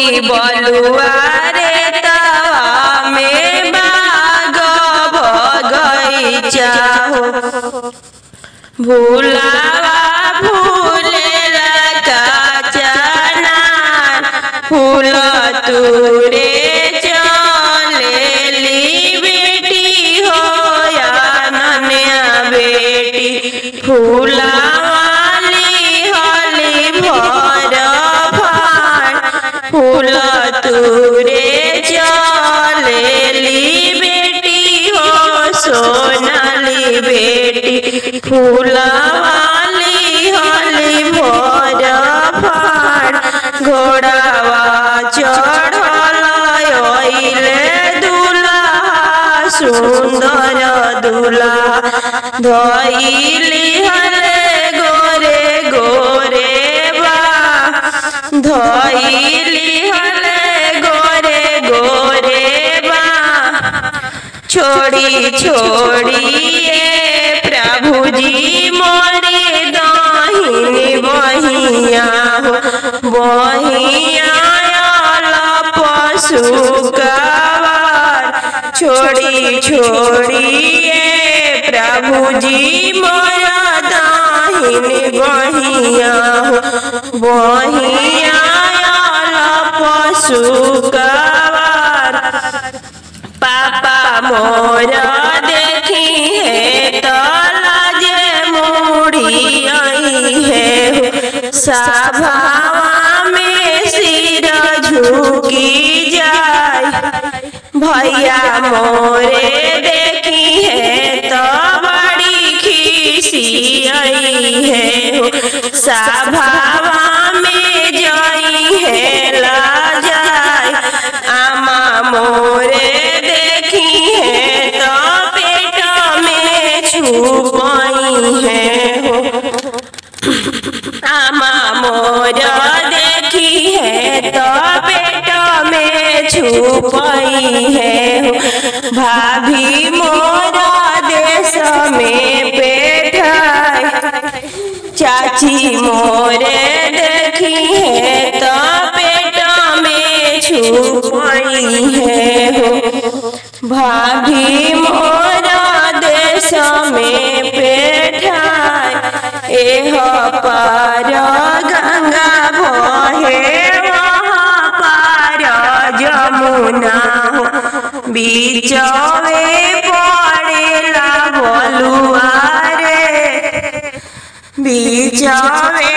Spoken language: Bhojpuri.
बलुआ रे तवा में बाग बगैचा हो भूलावा फूलेला काचा नान फूल तुरे चलेली बेटी हो या नन्या बेटी फूलावाली हली भर फाड़ फूल तुरे चलेली बेटी हो सोनाली बेटी फूलावाली हली भर फाड़ घोड़ावा चढ़ल अइले दुल्हा सुंदर दुल्हा धइली हले गोरे गोरे बा धइली हले गोरे गोरे बा छोड़ी छोड़ी प्रभु जी मोरे दाहिनी बहिया हो बहिया पशु गवार छोड़ी छोड़ी प्रभु जी मोरा दाहिनी बहिया हो बहिया पशु गवार पापा मोरा देखी है तो लाजे मुड़ी आई है सभावा में सिर झुकी जाए भैया मोरे देखी है तो बड़ी खीसी आई है सभावा में जाई है ला जाए आमा मोरे देखी है तो पेट में छुपाई है आमा मोरा देखी है तो पेट में छुपाई है भाभी मोरा देश में बैठाई चाची मोरे देखी है तो पेट में छुपाई है भाभी मोरा देश में बैठाई एह पार गंगा बहे वहाँ पार जमुना हो बीचवे पड़ेला बलुआ रे बीचवे